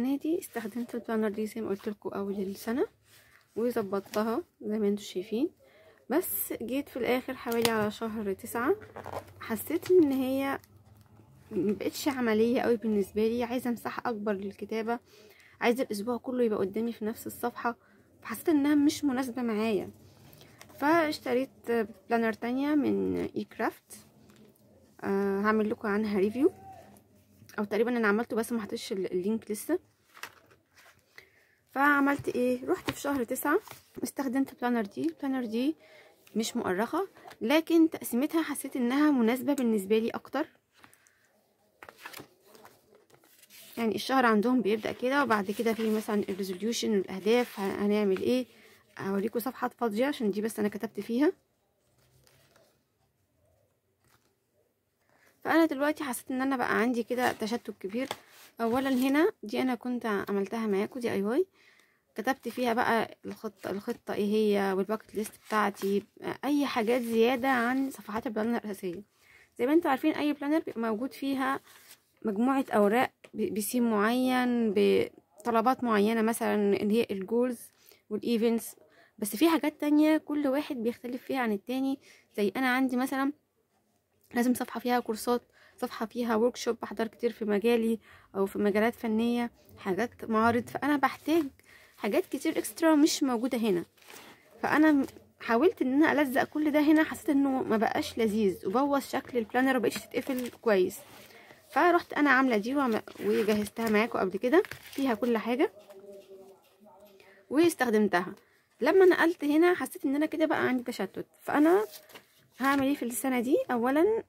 السنه دي استخدمت البلانر دي زي ما قلت لكم اول السنه وظبطتها زي ما انتم شايفين. بس جيت في الاخر حوالي على شهر 9 حسيت ان هي مبقتش عمليه قوي بالنسبه لي، عايزه مساحه اكبر للكتابه، عايزه الاسبوع كله يبقى قدامي في نفس الصفحه، فحسيت انها مش مناسبه معايا. فاشتريت بلانر تانية من اي كرافت، هعمل لكم عنها ريفيو، او تقريبا انا عملته بس ما حطيتش اللينك لسه. فعملت ايه، رحت في شهر 9 استخدمت البلانر دي مش مؤرخه، لكن تقسيمتها حسيت انها مناسبه بالنسبه لي اكتر. يعني الشهر عندهم بيبدأ كده، وبعد كده في مثلا الريزوليوشن والاهداف هنعمل ايه. اوريكم صفحات فاضيه عشان دي بس انا كتبت فيها. فانا دلوقتي حسيت ان انا بقى عندي كده تشتت كبير. اولا هنا دي انا كنت عملتها معاكم دي اي واي، كتبت فيها بقى الخطه ايه هي والباكت ليست بتاعتي، اي حاجات زياده عن صفحات البلانر الاساسيه. زي ما انتم عارفين اي بلانر بيبقى موجود فيها مجموعه اوراق بسيم معين بطلبات معينه، مثلا اللي هي الجولز والايفنتس. بس في حاجات تانية كل واحد بيختلف فيها عن التاني. زي انا عندي مثلا لازم صفحه فيها كورسات، صفحه فيها وركشوب بحضر كتير في مجالي او في مجالات فنيه، حاجات معارض، فانا بحتاج حاجات كتير اكسترا مش موجوده هنا. فانا حاولت ان انا الزق كل ده هنا، حسيت انه ما بقاش لذيذ وبوظ شكل البلانر وبقتش تتقفل كويس. فرحت انا عامله دي وجهزتها معاكم قبل كده، فيها كل حاجه واستخدمتها. لما نقلت هنا حسيت ان انا كده بقى عندي تشتت. فانا هعمل ايه في السنه دي؟ اولا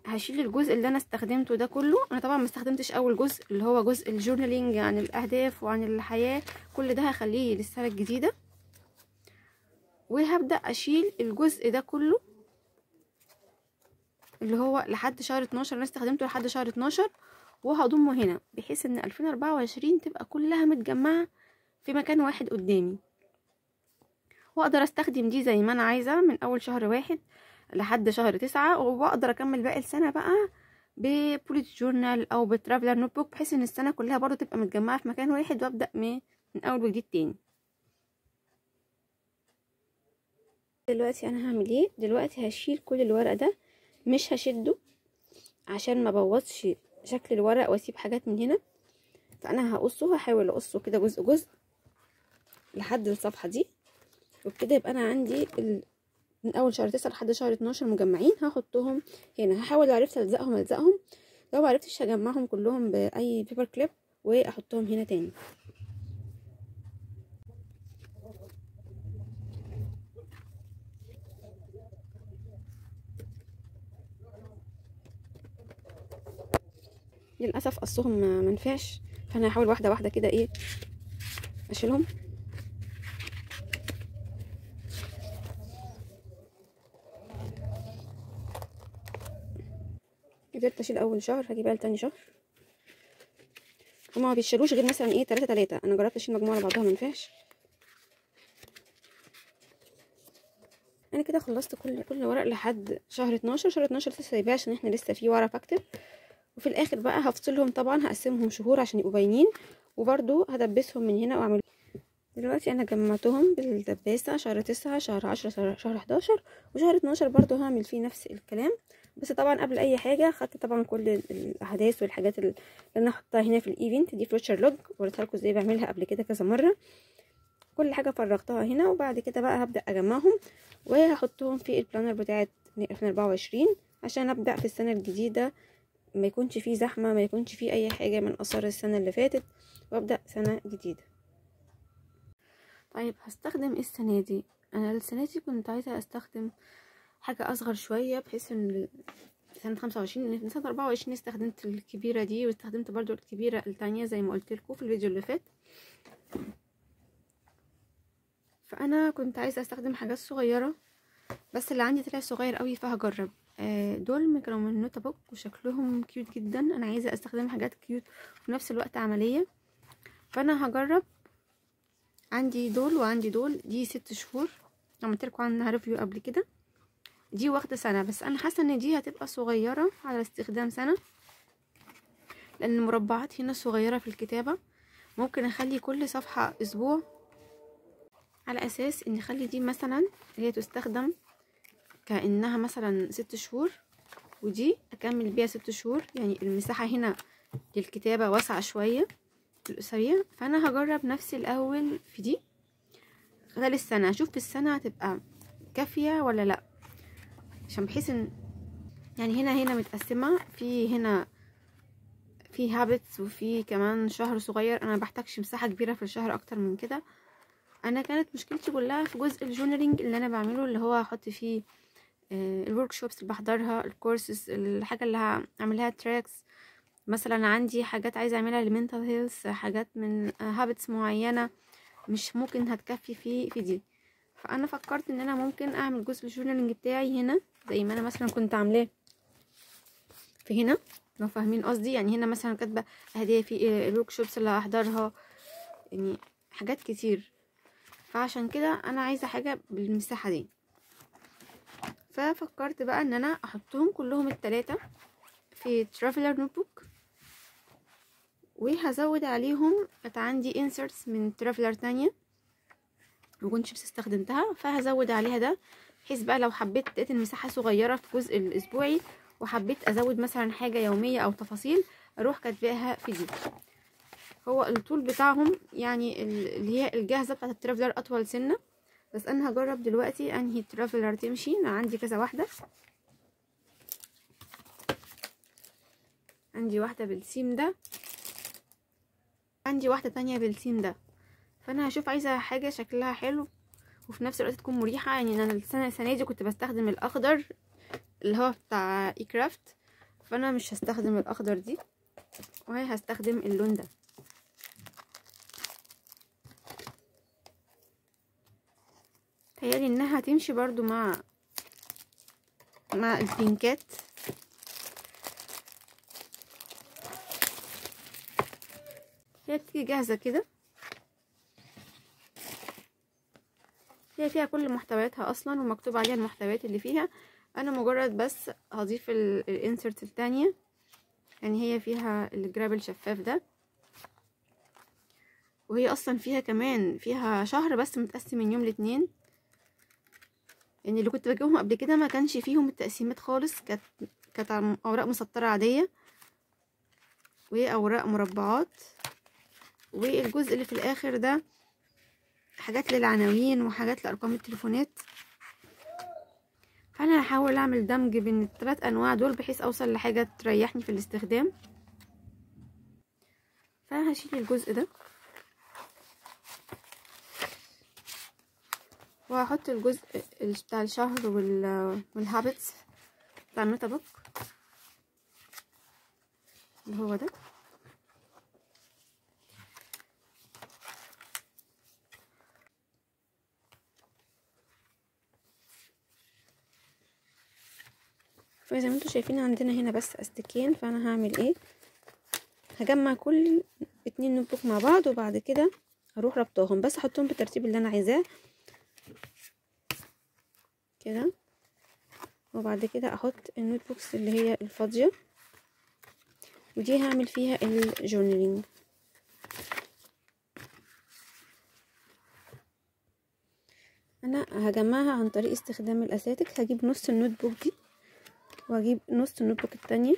هشيل الجزء اللي انا استخدمته ده كله. انا طبعا ما استخدمتش اول جزء اللي هو جزء الجورنالينج عن الاهداف وعن الحياه، كل ده هخليه للسنه الجديده. وهبدا اشيل الجزء ده كله اللي هو لحد شهر 12، انا استخدمته لحد شهر 12، وهضمه هنا بحيث ان 2024 تبقى كلها متجمعه في مكان واحد قدامي، واقدر استخدم دي زي ما انا عايزه من اول شهر 1 لحد شهر 9، واقدر اكمل باقي السنه بقى ببوليت جورنال او بترافلر نوت بوك، بحيث ان السنه كلها برضو تبقى متجمعه في مكان واحد، وابدا من اول وجديد تاني. دلوقتي انا هعمل ايه؟ دلوقتي هشيل كل الورق ده، مش هشده عشان ما بوظش شكل الورق واسيب حاجات من هنا. فانا هقصه، هحاول اقصه كده جزء جزء لحد الصفحه دي، وبكده يبقى انا عندي من اول شهر 9 لحد شهر 12 مجمعين. هحطهم هنا، هحاول لو عرفت الزقهم، لو معرفتش هجمعهم كلهم باي بيبر كليب واحطهم هنا تاني. للاسف قصهم ما نفعش، فانا هحاول واحده واحده كده ايه اشيلهم. قدرت اشيل اول شهر، هجيب بقى تاني شهر. هما ما بيشيلوش غير مثلا ايه 3 انا جربت اشيل مجموعه على بعضها ما نفعش. انا كده خلصت كل ورق لحد شهر 12. شهر 12 لسه سايباه عشان احنا لسه في ورق اكتب، وفي الاخر بقى هفصلهم طبعا، هقسمهم شهور عشان يبقوا باينين، وبرده هدبسهم من هنا واعمل. دلوقتي انا جمعتهم بالدباسه، شهر 9 شهر 10 شهر 11 وشهر 12 برضو هعمل فيه نفس الكلام. بس طبعا قبل اي حاجه خدت طبعا كل الاحداث والحاجات اللي انا احطها هنا في الايفنت دي فيوتشر لوج، وريتها لكم ازاي بعملها قبل كده كذا مره. كل حاجه فرغتها هنا، وبعد كده بقى هبدا اجمعهم وهحطهم في البلانر بتاعه 2024 عشان ابدا في السنه الجديده ما يكونش فيه زحمه، ما يكونش فيه اي حاجه من اثار السنه اللي فاتت، وابدا سنه جديده. طيب هستخدم ايه السنه دي؟ انا السنه دي كنت عايزه استخدم حاجه اصغر شويه، بحيث ان سنه 25 ان سنه 24 استخدمت الكبيره دي، واستخدمت برضو الكبيره التانية زي ما قلت لكم في الفيديو اللي فات. فانا كنت عايزه استخدم حاجات صغيره، بس اللي عندي طلع صغير قوي فهجرب. دول كانوا من نوتا بوك وشكلهم كيوت جدا، انا عايزه استخدم حاجات كيوت وفي نفس الوقت عمليه، فانا هجرب. عندي دول وعندي دول، دي 6 شهور عملت لكم عنها ريفيو قبل كده. دي واخده سنه، بس انا حاسه ان دي هتبقى صغيره على استخدام سنه، لان المربعات هنا صغيره في الكتابه، ممكن اخلي كل صفحة اسبوع، على اساس ان اخلي دي مثلا هي تستخدم كأنها مثلا 6 شهور، ودي اكمل بيها 6 شهور. يعني المساحة هنا للكتابة واسعة شوية في الأسرية. فانا هجرب نفسي الاول في دي خلال السنة، اشوف في السنة هتبقى كافية ولا لا، عشان بحيث ان يعني هنا متقسمة، في هنا في هابتس، وفي كمان شهر صغير. انا بحتاجش مساحة كبيرة في الشهر اكتر من كده. انا كانت مشكلتي كلها في جزء الجورنالينج اللي انا بعمله، اللي هو هحط فيه الورك شوبس اللي بحضرها، الكورسز، الحاجة اللي هعملها تراكس. مثلا عندي حاجات عايزة اعملها لمنتال هيلث، حاجات من هابتس معينة مش ممكن هتكفي في دي. فانا فكرت ان انا ممكن اعمل جزء الجورنالينج بتاعي هنا زي ما انا مثلا كنت عاملاه في هنا، لو فاهمين قصدي. يعني هنا مثلا كاتبه اهدافي، الورك شوبس اللي هحضرها، يعني حاجات كتير. فعشان كده انا عايزه حاجه بالمساحه دي. ففكرت بقى ان انا احطهم كلهم ال3 في ترافلر نوت بوك، وهزود عليهم. كانت عندي inserts من ترافلر تانية مكنتش بس استخدمتها، فهزود عليها ده، بحيث بقى لو حبيت لقيت المساحه صغيره في الجزء الاسبوعي وحبيت ازود مثلا حاجه يوميه او تفاصيل، اروح كاتباها في دي. هو الطول بتاعهم يعني اللي هي الجاهزه بتاعه الترافلر اطول سنه، بس انا هجرب دلوقتي انهي ترافلر تمشي. انا عندي كذا واحده، عندي واحده بالسيم ده، عندي واحده تانية بالسيم ده. فانا هشوف عايزه حاجه شكلها حلو وفي نفس الوقت تكون مريحه. يعني انا السنه دي كنت بستخدم الاخضر اللي هو بتاع اي كرافت، فانا مش هستخدم الاخضر دي، وهي هستخدم اللون ده. تهيالي انها هتمشي برضو مع البينكات. هي بتيجي جاهزة كده، هي فيها كل محتوياتها اصلا ومكتوب عليها المحتويات اللي فيها. انا مجرد بس هضيف الانسرت التانية. يعني هي فيها الجراب شفاف ده، وهي اصلا فيها كمان فيها شهر بس متقسم من يوم ل2. يعني اللي كنت بجيبهم قبل كده ما كانش فيهم التقسيمات خالص، كانت اوراق مسطرة عادية واوراق مربعات، والجزء اللي في الاخر ده حاجات للعناوين وحاجات لارقام التليفونات. فانا هحاول اعمل دمج بين ال3 انواع دول بحيث اوصل لحاجة تريحني في الاستخدام. فهشيل الجزء ده وهحط الجزء بتاع الشهر والهابتس بتاع النوت بوك اللي هو ده. فزي ما انتوا شايفين عندنا هنا بس استكين. فانا هعمل ايه، هجمع كل 2 نوت بوك مع بعض، وبعد كده هروح ربطهم، بس احطهم بالترتيب اللي انا عايزاه كده. وبعد كده احط النوت بوكس اللي هي الفاضيه، ودي هعمل فيها الجورنالينج. انا هجمعها عن طريق استخدام الاساتك. هجيب نص النوت بوك دي واجيب نص النوت بوك التانية،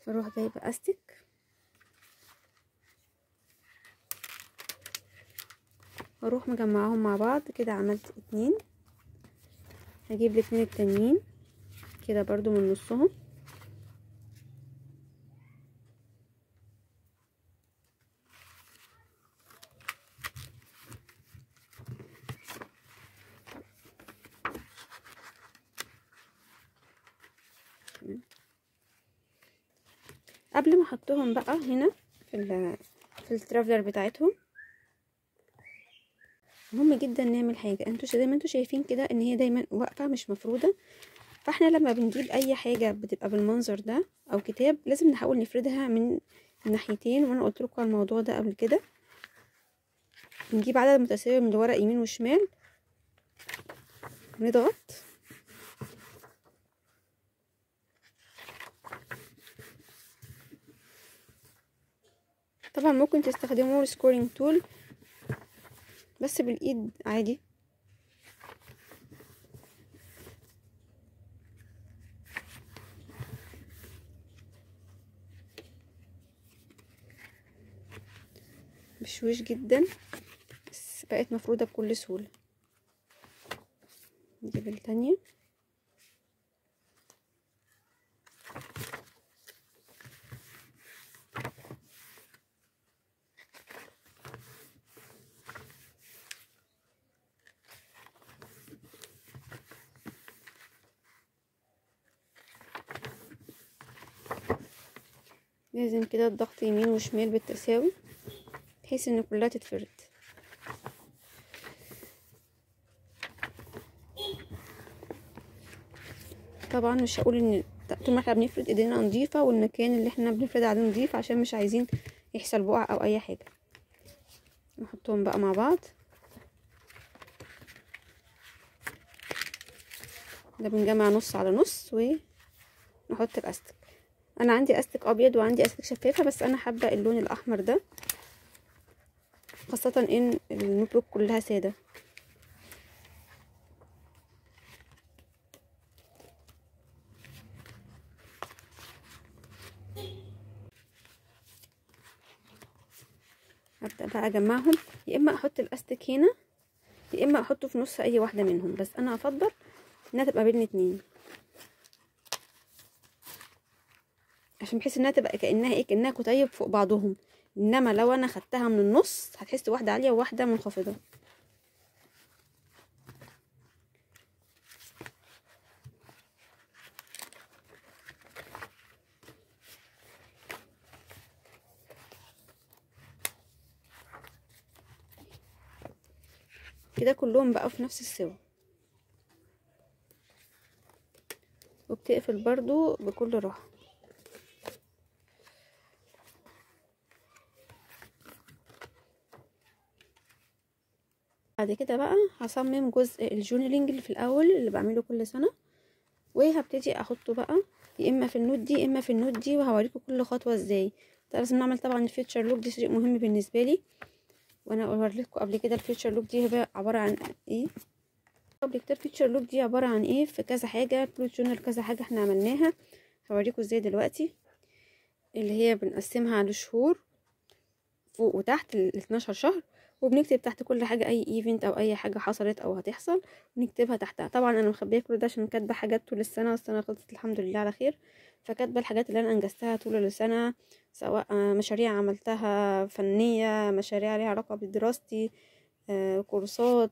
فاروح جايبه استك واروح مجمعهم مع بعض كده. عملت 2، هجيب ال2 التانيين كده برضو من نصهم، قبل ما احطهم بقى هنا في الترافلر بتاعتهم. مهم جدا نعمل حاجه، انتوا زي ما انتوا شايفين كده ان هي دايما واقفه مش مفروده. فاحنا لما بنجيب اي حاجه بتبقى بالمنظر ده او كتاب، لازم نحاول نفردها من الناحيتين. وانا قلت لكم على الموضوع ده قبل كده. نجيب عدد متساوي من الورق يمين وشمال، نضغط طبعا ممكن تستخدموا السكورينج تول بس بالايد عادي. بشويش جدا بس بقت مفرودة بكل سهولة. نجيب التانية. لازم كده الضغط يمين وشمال بالتساوي بحيث ان كلها تتفرد. طبعا مش هقول ان طول ما احنا بنفرد ايدينا نظيفه والمكان اللي احنا بنفرد عليه نظيف عشان مش عايزين يحصل بقع او اي حاجه. نحطهم بقى مع بعض. ده بنجمع نص على نص ونحط الاستك. انا عندي استك ابيض وعندي استك شفافه بس انا حابه اللون الاحمر ده خاصه ان النوت بوك كلها ساده. هبدأ بقى اجمعهم، يا اما احط الاستك هنا يا اما احطه في نص اي واحده منهم، بس انا افضل انها تبقى بين اتنين عشان بحيث انها تبقى كأنها كتيب فوق بعضهم. انما لو انا خدتها من النص هتحس واحده عاليه وواحده منخفضه. كده كلهم بقى في نفس السوا، وبتقفل برضو بكل راحه. بعد كده بقى هصمم جزء الجورنالينج اللي في الاول اللي بعمله كل سنه، وهبتدي احطه بقى يا اما في النوت دي يا اما في النوت دي، وهوريكم كل خطوه ازاي. لازم نعمل طبعا الفيوتشر لوك، دي شيء مهم بالنسبه لي، وانا وريتكم قبل كده الفيوتشر لوك دي هي عباره عن ايه. قبل كده الفيوتشر لوك دي عباره عن ايه في كذا حاجه، بلوت جورنال كذا حاجه احنا عملناها. هوريكم ازاي دلوقتي، اللي هي بنقسمها على شهور فوق وتحت ال 12 شهر، وبنكتب تحت كل حاجه اي ايفنت او اي حاجه حصلت او هتحصل بنكتبها تحتها. طبعا انا مخبيه كل ده عشان كاتبه حاجات طول السنه، والسنه خلصت الحمد لله على خير، فكاتبه الحاجات اللي انا انجزتها طول السنه، سواء مشاريع عملتها فنيه، مشاريع ليها علاقه بدراستي، كورسات،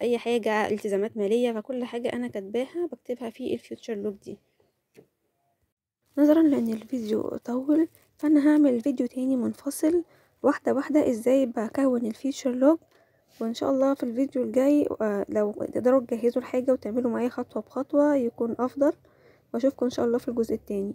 اي حاجه، التزامات ماليه، فكل حاجه انا كاتباها بكتبها في الفيوتشر لوك دي. نظرا لان الفيديو طول فانا هعمل فيديو تاني منفصل واحده واحده ازاي بكون الفيوتشر لوج، وان شاء الله في الفيديو الجاي لو تقدروا تجهزوا الحاجه وتعملوا معايا خطوه بخطوه يكون افضل، واشوفكم ان شاء الله في الجزء التاني.